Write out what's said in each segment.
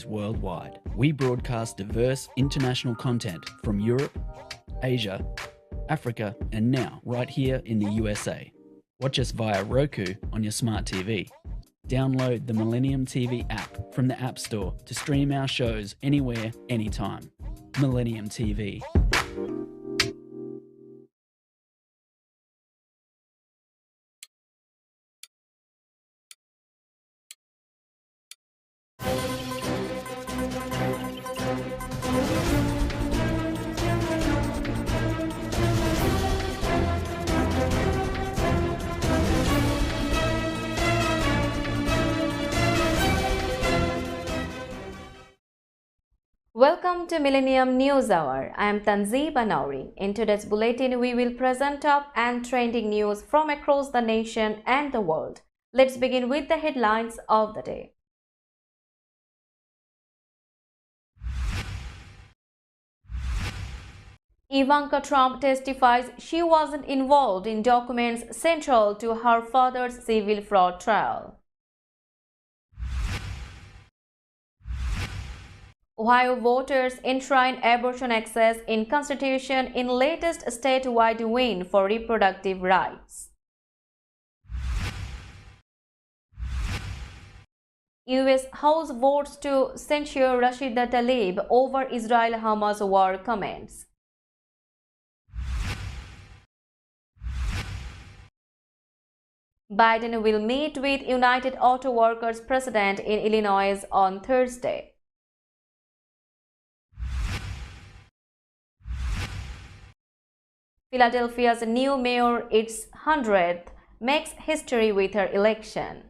worldwide. We broadcast diverse international content from Europe, Asia, Africa, and now right here in the USA. Watch us via Roku on your smart TV. Download the Millennium TV app from the App Store to stream our shows anywhere, anytime. Millennium TV. Welcome to Millennium News Hour. I am Tanzeeb Anauri. In today's bulletin, we will present top and trending news from across the nation and the world. Let's begin with the headlines of the day. Ivanka Trump testifies she wasn't involved in documents central to her father's civil fraud trial. Ohio voters enshrine abortion access in Constitution in latest statewide win for reproductive rights. U.S. House votes to censure Rashida Tlaib over Israel-Hamas war comments. Biden will meet with United Auto Workers president in Illinois on Thursday. Philadelphia's new mayor, its 100th, makes history with her election.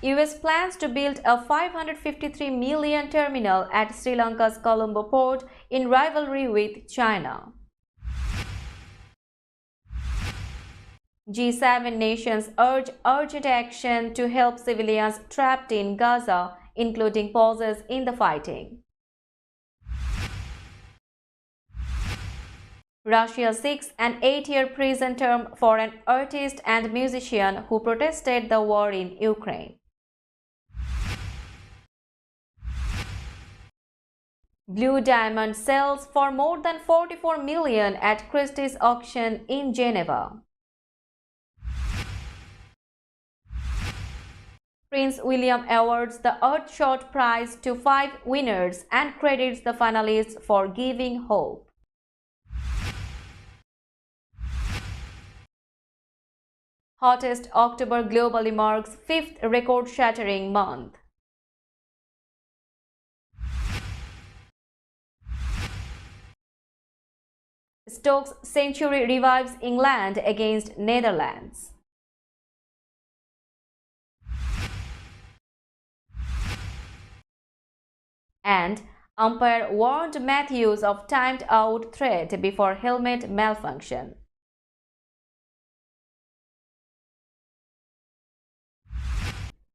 US plans to build a $553 million terminal at Sri Lanka's Colombo port in rivalry with China. G7 nations urge urgent action to help civilians trapped in Gaza, including pauses in the fighting. Russia seeks an 8-year prison term for an artist and musician who protested the war in Ukraine. Blue Diamond sells for more than $44 million at Christie's auction in Geneva. Prince William awards the Earthshot Prize to 5 winners and credits the finalists for giving hope. Hottest October globally marks 5th record-shattering month. Stokes' century revives England against Netherlands. And umpire warned Matthews of timed-out threat before helmet malfunction.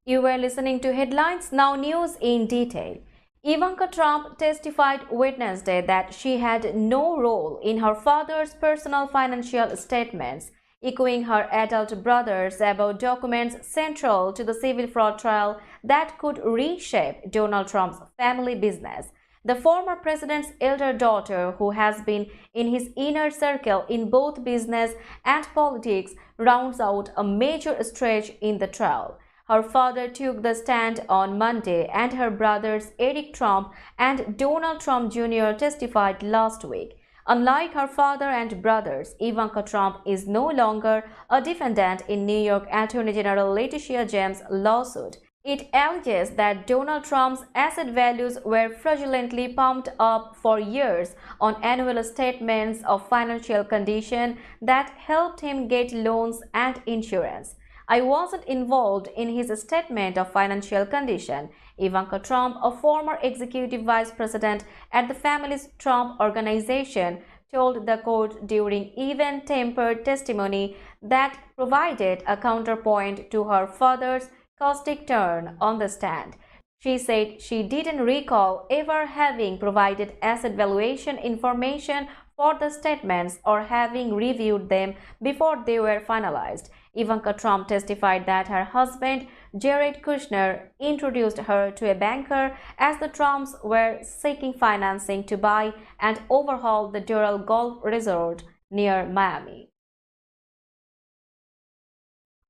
You were listening to Headlines, now news in detail. Ivanka Trump testified Wednesday that she had no role in her father's personal financial statements, echoing her adult brothers about documents central to the civil fraud trial that could reshape Donald Trump's family business. The former president's elder daughter, who has been in his inner circle in both business and politics, rounds out a major stretch in the trial. Her father took the stand on Monday, and her brothers Eric Trump and Donald Trump Jr. testified last week. Unlike her father and brothers, Ivanka Trump is no longer a defendant in New York Attorney General Letitia James' lawsuit. It alleges that Donald Trump's asset values were fraudulently pumped up for years on annual statements of financial condition that helped him get loans and insurance. I wasn't involved in his statement of financial condition, Ivanka Trump, a former executive vice president at the family's Trump Organization, told the court during even-tempered testimony that provided a counterpoint to her father's caustic turn on the stand. She said she didn't recall ever having provided asset valuation information for the statements or having reviewed them before they were finalized. Ivanka Trump testified that her husband, Jared Kushner, introduced her to a banker as the Trumps were seeking financing to buy and overhaul the Doral Golf Resort near Miami.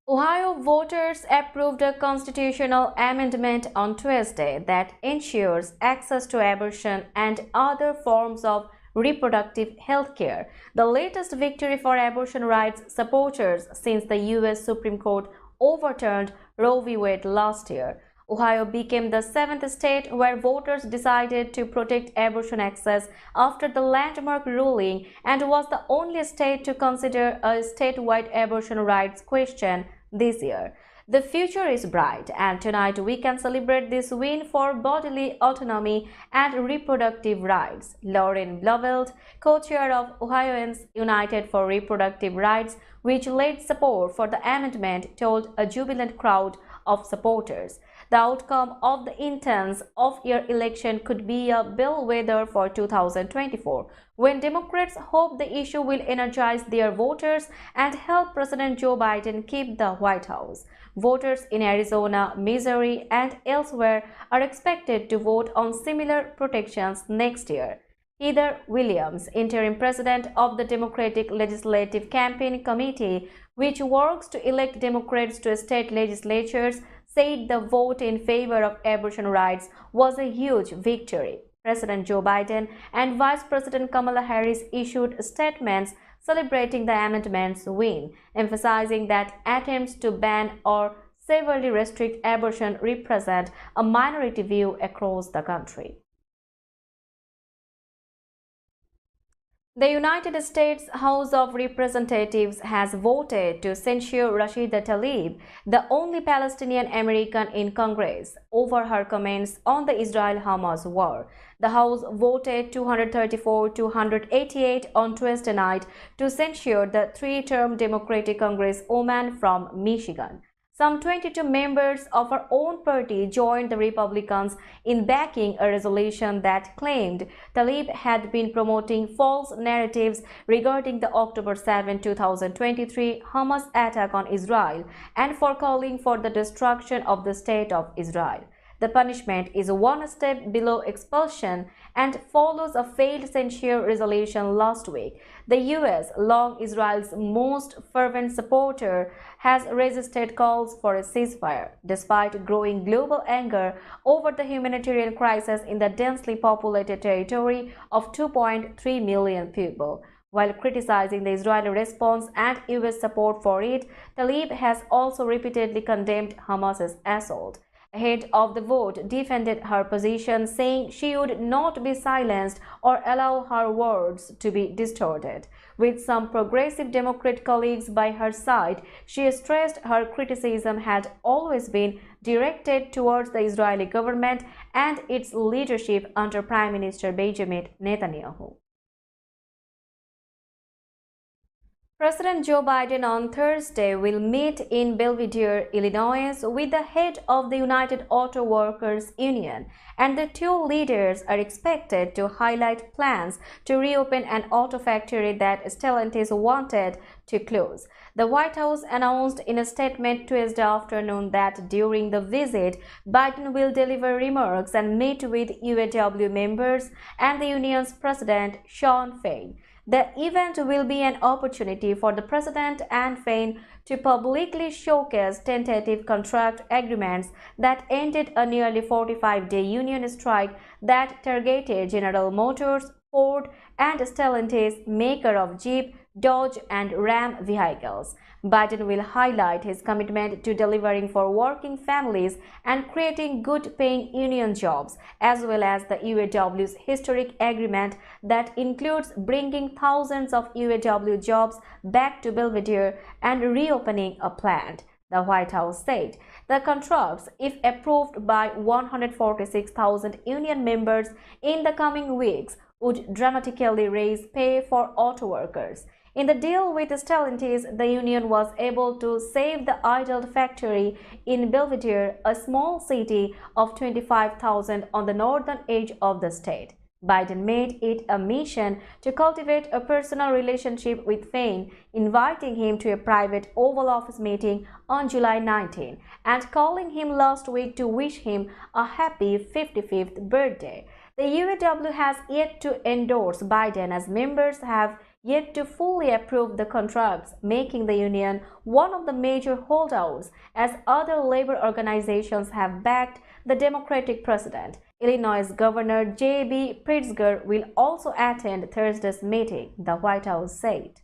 Ohio voters approved a constitutional amendment on Tuesday that ensures access to abortion and other forms of reproductive health care, the latest victory for abortion rights supporters since the U.S. Supreme Court overturned Roe v. Wade last year. Ohio became the seventh state where voters decided to protect abortion access after the landmark ruling and was the only state to consider a statewide abortion rights question this year. The future is bright, and tonight we can celebrate this win for bodily autonomy and reproductive rights. Lauren Bloveld, co-chair of Ohioans United for Reproductive Rights, which led support for the amendment, told a jubilant crowd of supporters. The outcome of the intense off-year election could be a bellwether for 2024, when Democrats hope the issue will energize their voters and help President Joe Biden keep the White House. Voters in Arizona, Missouri, and elsewhere are expected to vote on similar protections next year. Heather Williams, interim president of the Democratic Legislative Campaign Committee, which works to elect Democrats to state legislatures, said the vote in favor of abortion rights was a huge victory. President Joe Biden and Vice President Kamala Harris issued statements celebrating the amendment's win, emphasizing that attempts to ban or severely restrict abortion represent a minority view across the country. The United States House of Representatives has voted to censure Rashida Tlaib, the only Palestinian American in Congress, over her comments on the Israel-Hamas war. The House voted 234 to 188 on Tuesday night to censure the three-term Democratic Congresswoman from Michigan. Some 22 members of her own party joined the Republicans in backing a resolution that claimed Tlaib had been promoting false narratives regarding the October 7, 2023 Hamas attack on Israel and for calling for the destruction of the State of Israel. The punishment is one step below expulsion and follows a failed censure resolution last week. The U.S., long Israel's most fervent supporter, has resisted calls for a ceasefire, despite growing global anger over the humanitarian crisis in the densely populated territory of 2.3 million people. While criticizing the Israeli response and U.S. support for it, Tlaib has also repeatedly condemned Hamas's assault. Ahead of the vote, defended her position, saying she would not be silenced or allow her words to be distorted. With some progressive Democrat colleagues by her side, she stressed her criticism had always been directed towards the Israeli government and its leadership under Prime Minister Benjamin Netanyahu. President Joe Biden on Thursday will meet in Belvidere, Illinois, with the head of the United Auto Workers Union, and the two leaders are expected to highlight plans to reopen an auto factory that Stellantis wanted to close. The White House announced in a statement Tuesday afternoon that during the visit, Biden will deliver remarks and meet with UAW members and the union's president, Shawn Fain. The event will be an opportunity for the President and Fain to publicly showcase tentative contract agreements that ended a nearly 45-day union strike that targeted General Motors, Ford, and Stellantis, maker of Jeep, Dodge, and Ram vehicles. Biden will highlight his commitment to delivering for working families and creating good-paying union jobs, as well as the UAW's historic agreement that includes bringing thousands of UAW jobs back to Belvidere and reopening a plant. The White House said the contracts, if approved by 146,000 union members in the coming weeks, would dramatically raise pay for auto workers. In the deal with Stellantis, the union was able to save the idled factory in Belvidere, a small city of 25,000 on the northern edge of the state. Biden made it a mission to cultivate a personal relationship with Fein, inviting him to a private Oval Office meeting on July 19 and calling him last week to wish him a happy 55th birthday. The UAW has yet to endorse Biden as members have yet to fully approve the contracts, making the union one of the major holdouts as other labor organizations have backed the Democratic president. Illinois Governor J.B. Pritzker will also attend Thursday's meeting, the White House said.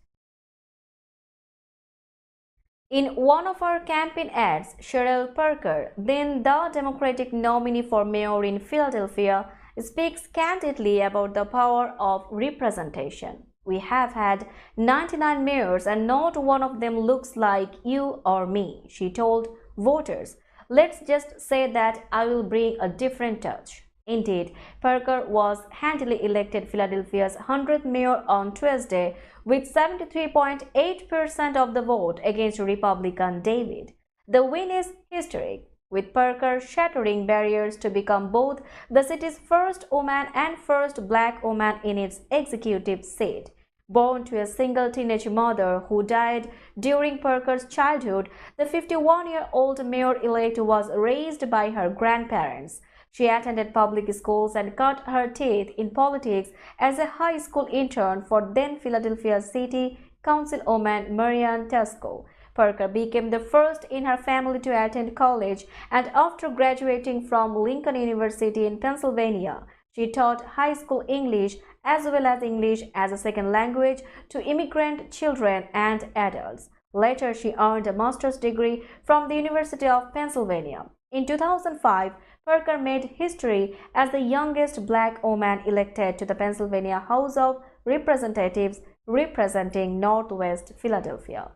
In one of her campaign ads, Cheryl Parker, then the Democratic nominee for mayor in Philadelphia, speaks candidly about the power of representation. We have had 99 mayors and not one of them looks like you or me, she told voters. Let's just say that I will bring a different touch. Indeed, Parker was handily elected Philadelphia's 100th mayor on Tuesday with 73.8% of the vote against Republican David. The win is historic, with Parker shattering barriers to become both the city's first woman and first black woman in its executive seat. Born to a single teenage mother who died during Parker's childhood, the 51-year-old mayor-elect was raised by her grandparents. She attended public schools and cut her teeth in politics as a high school intern for then Philadelphia City Councilwoman Marian Tesco. Parker became the first in her family to attend college, and after graduating from Lincoln University in Pennsylvania, she taught high school English as well as English as a second language to immigrant children and adults. Later, she earned a master's degree from the University of Pennsylvania. In 2005, Parker made history as the youngest black woman elected to the Pennsylvania House of Representatives, representing Northwest Philadelphia.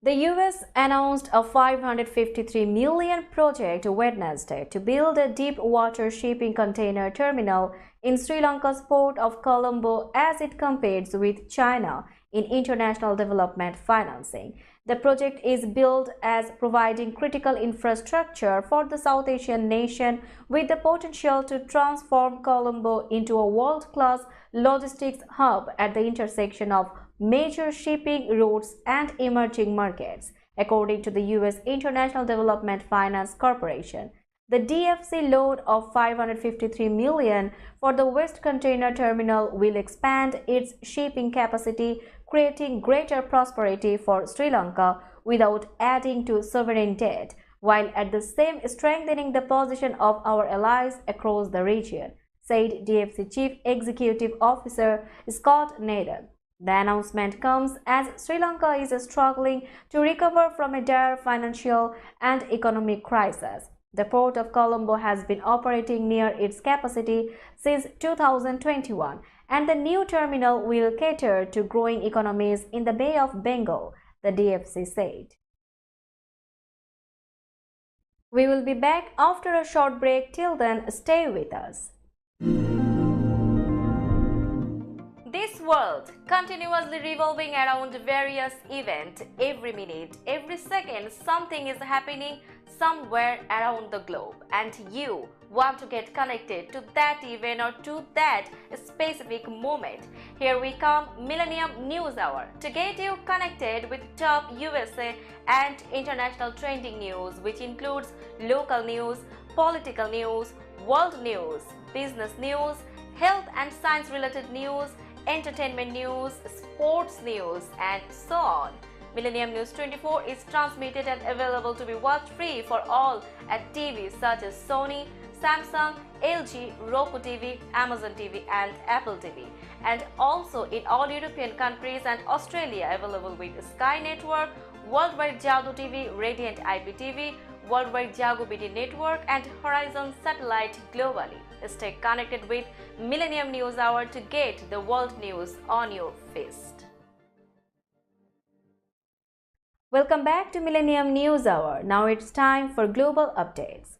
The U.S. announced a $553 million project Wednesday to build a deep-water shipping container terminal in Sri Lanka's port of Colombo as it competes with China in international development financing. The project is billed as providing critical infrastructure for the South Asian nation with the potential to transform Colombo into a world-class logistics hub at the intersection of major shipping routes and emerging markets, according to the U.S. International Development Finance Corporation. The DFC loan of $553 million for the West Container Terminal will expand its shipping capacity, creating greater prosperity for Sri Lanka without adding to sovereign debt, while at the same strengthening the position of our allies across the region, said DFC Chief Executive Officer Scott Naden. The announcement comes as Sri Lanka is struggling to recover from a dire financial and economic crisis. The port of Colombo has been operating near its capacity since 2021, and the new terminal will cater to growing economies in the Bay of Bengal, the DFC said. We will be back after a short break. Till then, stay with us. This world continuously revolving around various events. Every minute, every second, something is happening somewhere around the globe, and you want to get connected to that event or to that specific moment. Here we come, Millennium News Hour, to get you connected with top USA and international trending news, which includes local news, political news, world news, business news, health and science related news, entertainment news, sports news, and so on. Millennium News 24 is transmitted and available to be watched free for all at TVs such as Sony, Samsung, LG, Roku TV, Amazon TV, and Apple TV, and also in all European countries and Australia, available with Sky Network, Worldwide Jago TV, Radiant IPTV, Worldwide Jago BD Network, and Horizon Satellite globally. Stay connected with Millennium News Hour to get the world news on your fist. Welcome back to Millennium News Hour. Now it's time for global updates.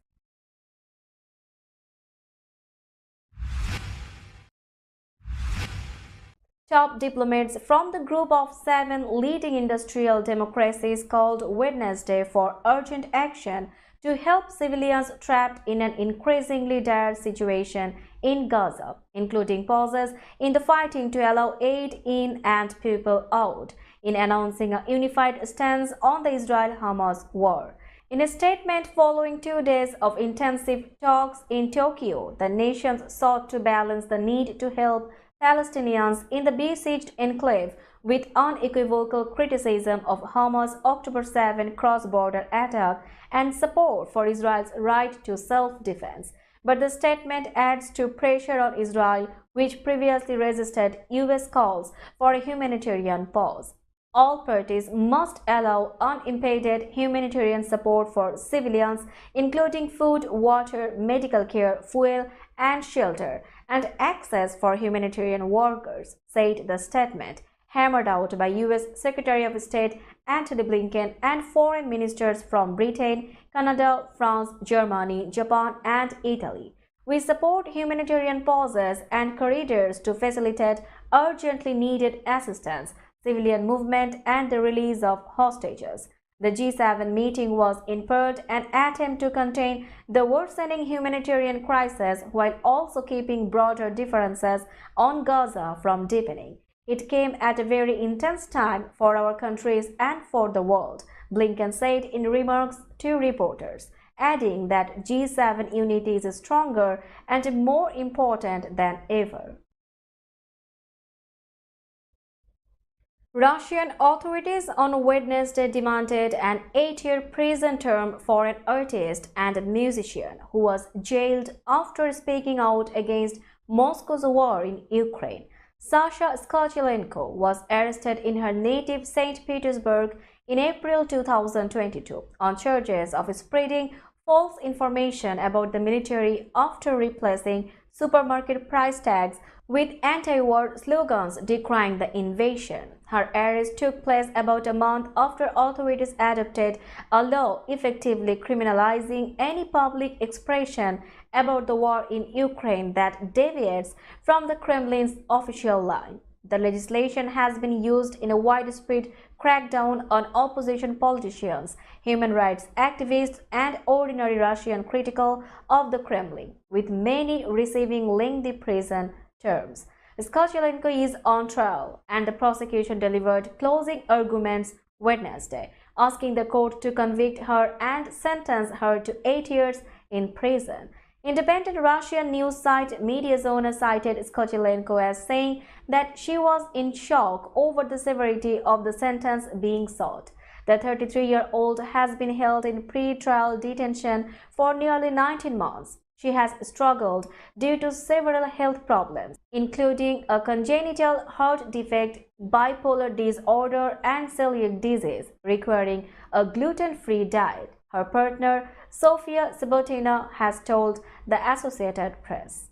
Top diplomats from the group of 7 leading industrial democracies called Wednesday for urgent action to help civilians trapped in an increasingly dire situation in Gaza, including pauses in the fighting to allow aid in and people out, in announcing a unified stance on the Israel-Hamas war. In a statement following 2 days of intensive talks in Tokyo, the nations sought to balance the need to help Palestinians in the besieged enclave with unequivocal criticism of Hamas' October 7 cross-border attack and support for Israel's right to self-defense. But the statement adds to pressure on Israel, which previously resisted U.S. calls for a humanitarian pause. All parties must allow unimpeded humanitarian support for civilians, including food, water, medical care, fuel, and shelter, and access for humanitarian workers, said the statement, hammered out by U.S. Secretary of State Antony Blinken and foreign ministers from Britain, Canada, France, Germany, Japan, and Italy. We support humanitarian pauses and corridors to facilitate urgently needed assistance, civilian movement, and the release of hostages. The G7 meeting was in part an attempt to contain the worsening humanitarian crisis while also keeping broader differences on Gaza from deepening. It came at a very intense time for our countries and for the world, Blinken said in remarks to reporters, adding that G7 unity is stronger and more important than ever. Russian authorities on Wednesday demanded an 8-year prison term for an artist and musician who was jailed after speaking out against Moscow's war in Ukraine. Sasha Skochelenko was arrested in her native St. Petersburg in April 2022 on charges of spreading false information about the military after replacing supermarket price tags with anti-war slogans decrying the invasion. Her arrest took place about a month after authorities adopted a law effectively criminalizing any public expression about the war in Ukraine that deviates from the Kremlin's official line. The legislation has been used in a widespread crackdown on opposition politicians, human rights activists, and ordinary Russian critical of the Kremlin, with many receiving lengthy prison terms. Skochelenko is on trial, and the prosecution delivered closing arguments Wednesday, asking the court to convict her and sentence her to 8 years in prison. Independent Russian news site Mediazona cited Skochelenko as saying that she was in shock over the severity of the sentence being sought. The 33-year-old has been held in pre-trial detention for nearly 19 months. She has struggled due to several health problems, including a congenital heart defect, bipolar disorder, and celiac disease, requiring a gluten-free diet. Her partner, Sofia Sabotina, has told the Associated Press.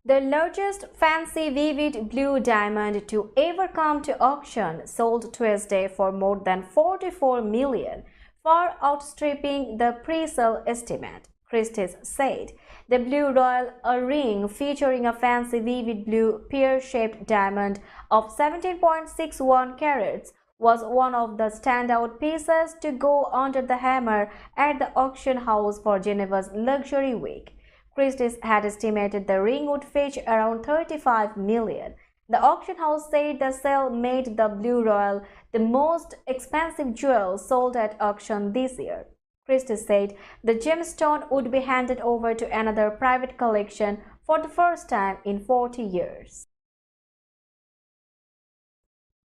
The largest fancy vivid blue diamond to ever come to auction sold Tuesday for more than $44 million, far outstripping the pre-sale estimate, Christie's said. The Blue Royal, a ring featuring a fancy vivid blue pear-shaped diamond of 17.61 carats, was one of the standout pieces to go under the hammer at the auction house for Geneva's Luxury Week. Christie's had estimated the ring would fetch around $35 million. The auction house said the sale made the Blue Royal the most expensive jewel sold at auction this year. Christie's said the gemstone would be handed over to another private collection for the first time in 40 years.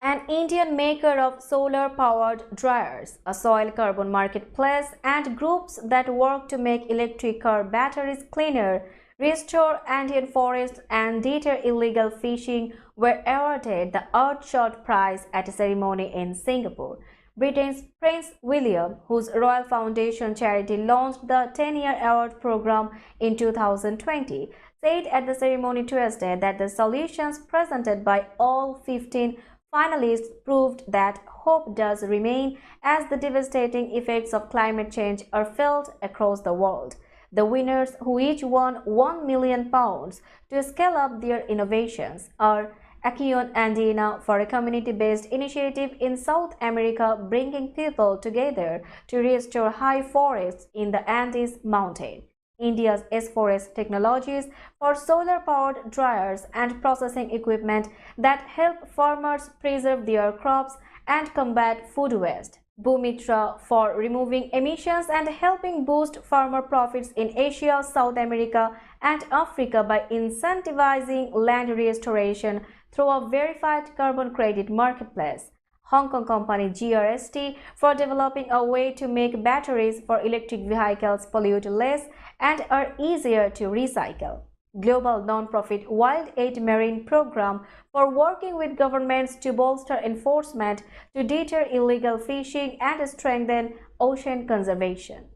An Indian maker of solar-powered dryers, a soil carbon marketplace, and groups that work to make electric car batteries cleaner, restore Andean forests, and deter illegal fishing were awarded the Earthshot Prize at a ceremony in Singapore. Britain's Prince William, whose Royal Foundation charity launched the 10-year award program in 2020, said at the ceremony Tuesday that the solutions presented by all 15 finalists proved that hope does remain as the devastating effects of climate change are felt across the world. The winners, who each won £1 million to scale up their innovations, are Acción Andina for a community-based initiative in South America bringing people together to restore high forests in the Andes mountain. India's S4S technologies for solar-powered dryers and processing equipment that help farmers preserve their crops and combat food waste. Bhumitra for removing emissions and helping boost farmer profits in Asia, South America and Africa by incentivizing land restoration through a verified carbon credit marketplace. Hong Kong company GRST for developing a way to make batteries for electric vehicles pollute less and are easier to recycle. Global non-profit Wild Aid Marine Program for working with governments to bolster enforcement to deter illegal fishing and strengthen ocean conservation.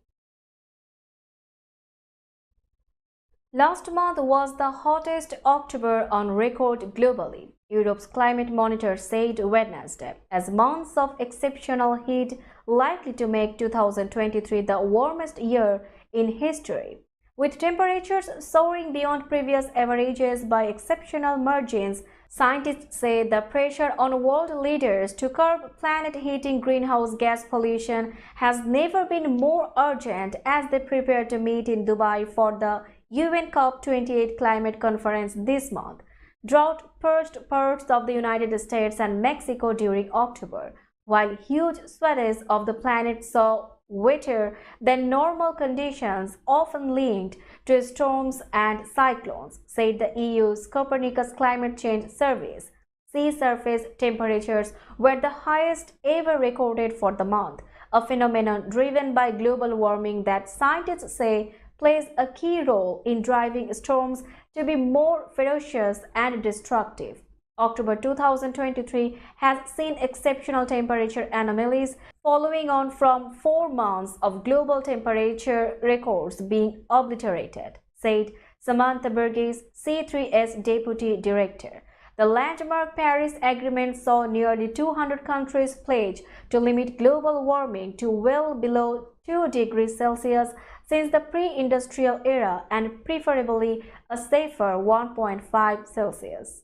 Last month was the hottest October on record globally, Europe's climate monitor said Wednesday, as months of exceptional heat likely to make 2023 the warmest year in history. With temperatures soaring beyond previous averages by exceptional margins, scientists say the pressure on world leaders to curb planet-heating greenhouse gas pollution has never been more urgent as they prepare to meet in Dubai for the UN COP28 climate conference this month. Drought-purged parts of the United States and Mexico during October, while huge swathes of the planet saw wetter than normal conditions often linked to storms and cyclones, said the EU's Copernicus Climate Change Service. Sea surface temperatures were the highest ever recorded for the month, a phenomenon driven by global warming that scientists say plays a key role in driving storms to be more ferocious and destructive. October 2023 has seen exceptional temperature anomalies following on from 4 months of global temperature records being obliterated, said Samantha Burgess, C3S Deputy Director. The landmark Paris Agreement saw nearly 200 countries pledge to limit global warming to well below 2 degrees Celsius since the pre-industrial era and preferably a safer 1.5 Celsius.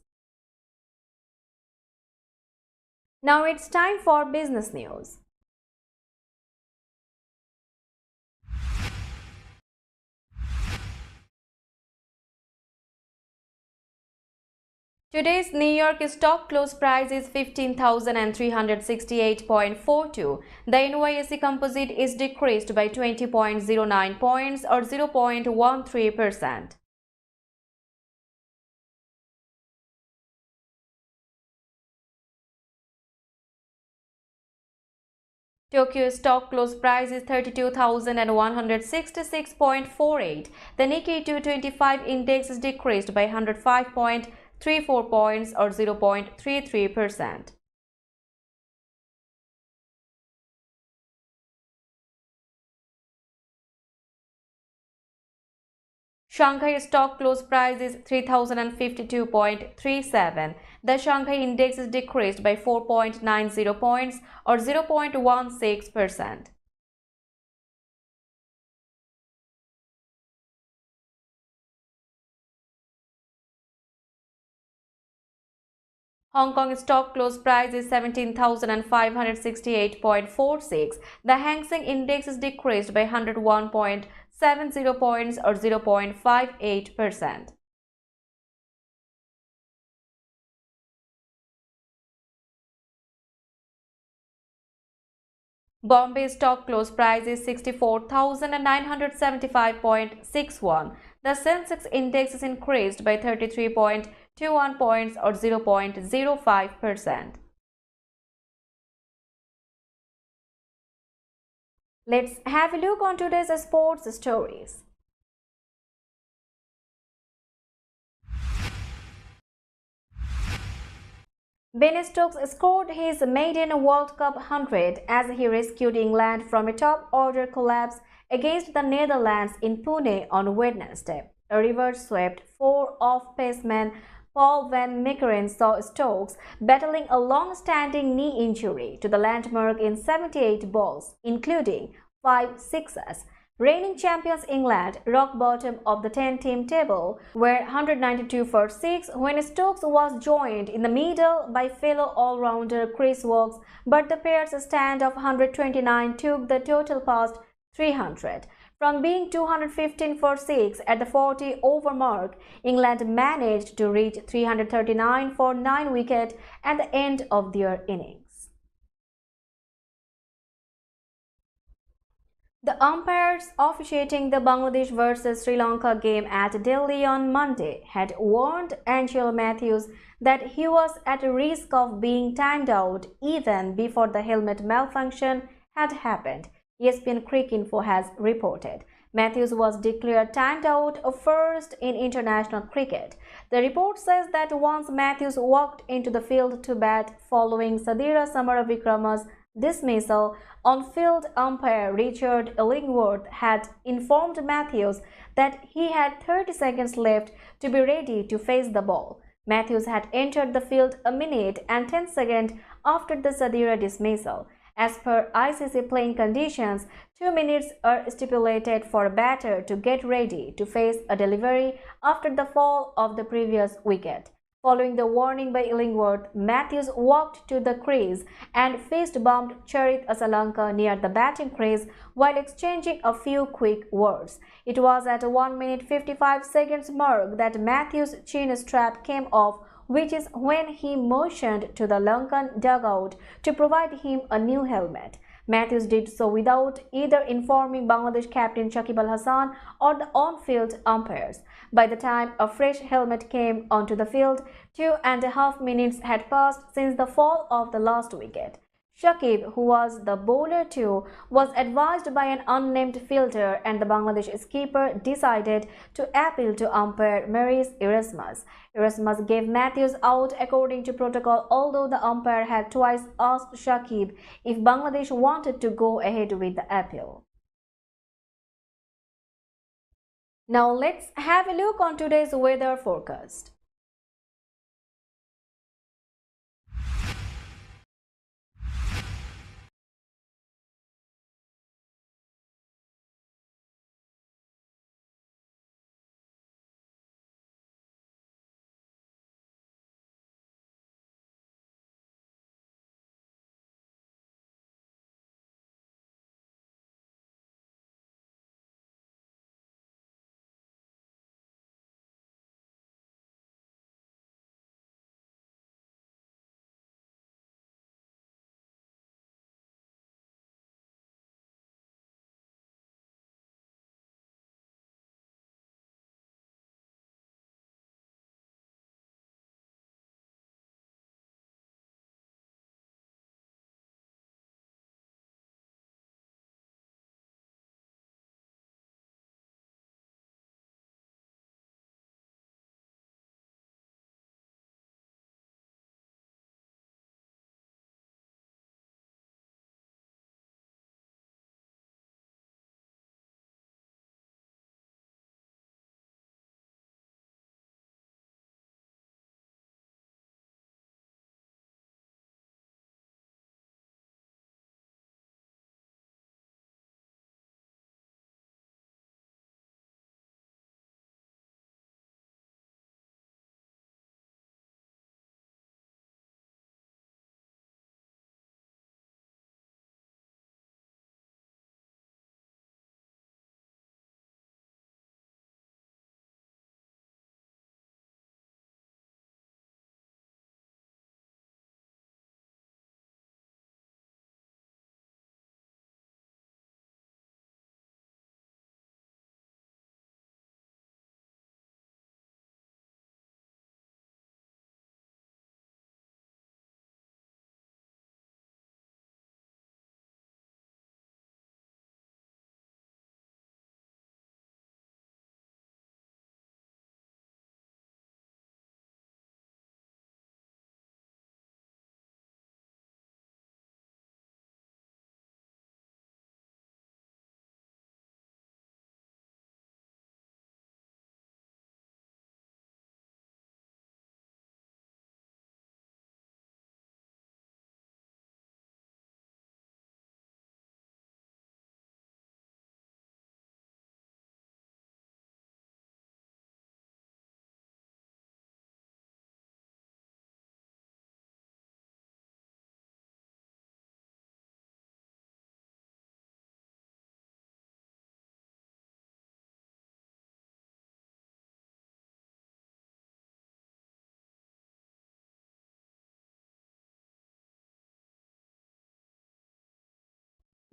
Now it's time for business news. Today's New York stock close price is 15,368.42. The NYSE Composite is decreased by 20.09 points or 0.13%. Tokyo stock close price is 32,166.48. The Nikkei 225 index is decreased by 105.34 points or 0.33%. Shanghai stock close price is 3,052.37. The Shanghai index is decreased by 4.90 points or 0.16%. Hong Kong stock close price is 17,568.46. The Hang Seng index is decreased by 101.70 points or 0.58%. Bombay stock close price is 64,975.61. The Sensex index is increased by 33.21 points or 0.05%. Let's have a look on today's sports stories. Ben Stokes scored his maiden World Cup 100 as he rescued England from a top-order collapse against the Netherlands in Pune on Wednesday. A reverse-swept 4 off-paceman Paul van Meekeren saw Stokes battling a long-standing knee injury to the landmark in 78 balls, including 5 sixes. Reigning champions England, rock bottom of the 10-team table, were 192 for 6 when Stokes was joined in the middle by fellow all-rounder Chris Woakes, but the pair's stand of 129 took the total past 300. From being 215 for 6 at the 40-over mark, England managed to reach 339 for 9 wickets at the end of their innings. The umpires officiating the Bangladesh vs Sri Lanka game at Delhi on Monday had warned Angelo Matthews that he was at risk of being timed out even before the helmet malfunction had happened, ESPN Cricinfo has reported. Matthews was declared timed out first in international cricket. The report says that once Matthews walked into the field to bat following Sadira Samaravikrama's dismissal, on-field umpire Richard Illingworth had informed Matthews that he had 30 seconds left to be ready to face the ball. Matthews had entered the field a minute and 10 seconds after the Sadira dismissal. As per ICC playing conditions, 2 minutes are stipulated for a batter to get ready to face a delivery after the fall of the previous wicket. Following the warning by Illingworth, Matthews walked to the crease and fist-bumped Charith Asalanka near the batting crease while exchanging a few quick words. It was at 1 minute 55 seconds mark that Matthews' chin strap came off, which is when he motioned to the Lankan dugout to provide him a new helmet. Matthews did so without either informing Bangladesh captain Shakib Al Hasan or the on-field umpires. By the time a fresh helmet came onto the field, 2.5 minutes had passed since the fall of the last wicket. Shakib, who was the bowler too, was advised by an unnamed fielder, and the Bangladesh skipper decided to appeal to umpire Maurice Erasmus. Erasmus gave Matthews out according to protocol, although the umpire had twice asked Shakib if Bangladesh wanted to go ahead with the appeal. Now let's have a look on today's weather forecast.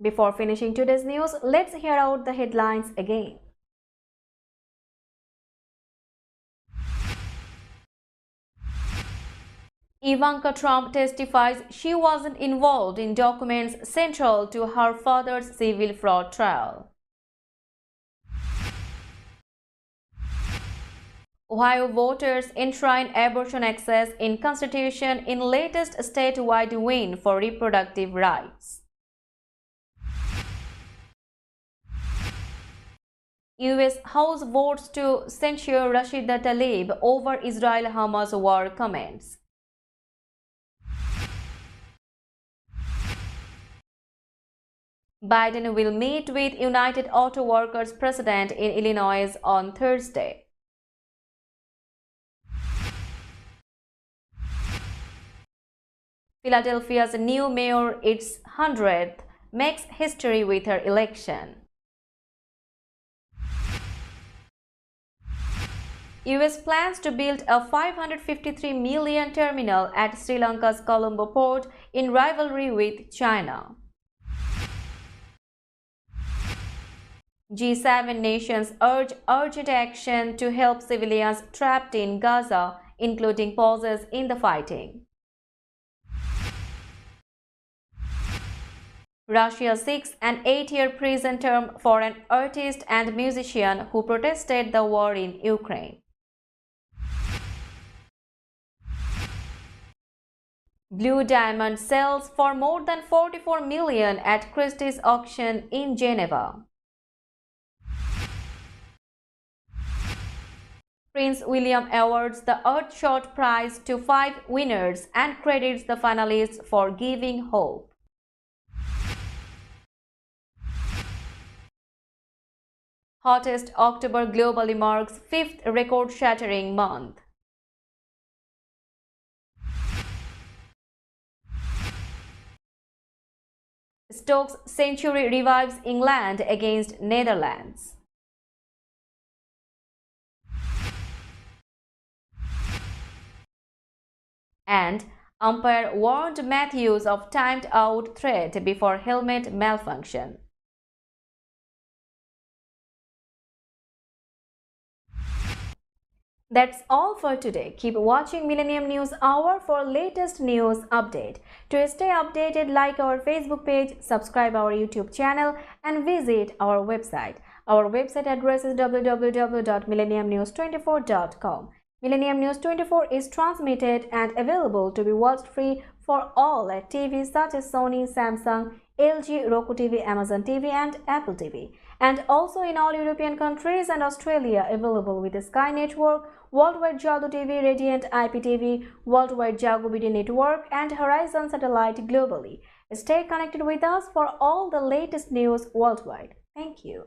Before finishing today's news, let's hear out the headlines again. Ivanka Trump testifies she wasn't involved in documents central to her father's civil fraud trial. Ohio voters enshrine abortion access in Constitution in latest statewide win for reproductive rights. US House votes to censure Rashida Tlaib over Israel-Hamas war comments. Biden will meet with United Auto Workers president in Illinois on Thursday. Philadelphia's new mayor, its 100th, makes history with her election. US plans to build a $553 million terminal at Sri Lanka's Colombo port in rivalry with China. G7 nations urge urgent action to help civilians trapped in Gaza, including pauses in the fighting. Russia seeks an 8-year prison term for an artist and musician who protested the war in Ukraine. Blue diamond sells for more than $44 million at Christie's auction in Geneva. Prince William awards the Earthshot Prize to 5 winners and credits the finalists for giving hope. Hottest October globally marks 5th record-shattering month. Stokes' century revives England against Netherlands. And umpire warned Matthews of timed out threat before helmet malfunction. That's all for today. Keep watching Millennium News Hour for latest news update. To stay updated, like our Facebook page, subscribe our YouTube channel and visit our website. Our website address is www.millenniumnews24.com. Millennium News 24 is transmitted and available to be watched free for all at TVs such as Sony, Samsung, LG, Roku TV, Amazon TV and Apple TV. And also in all European countries and Australia, available with the Sky Network, Worldwide Jago TV, Radiant IPTV, Worldwide Jago BD Network and Horizon Satellite globally. Stay connected with us for all the latest news worldwide. Thank you.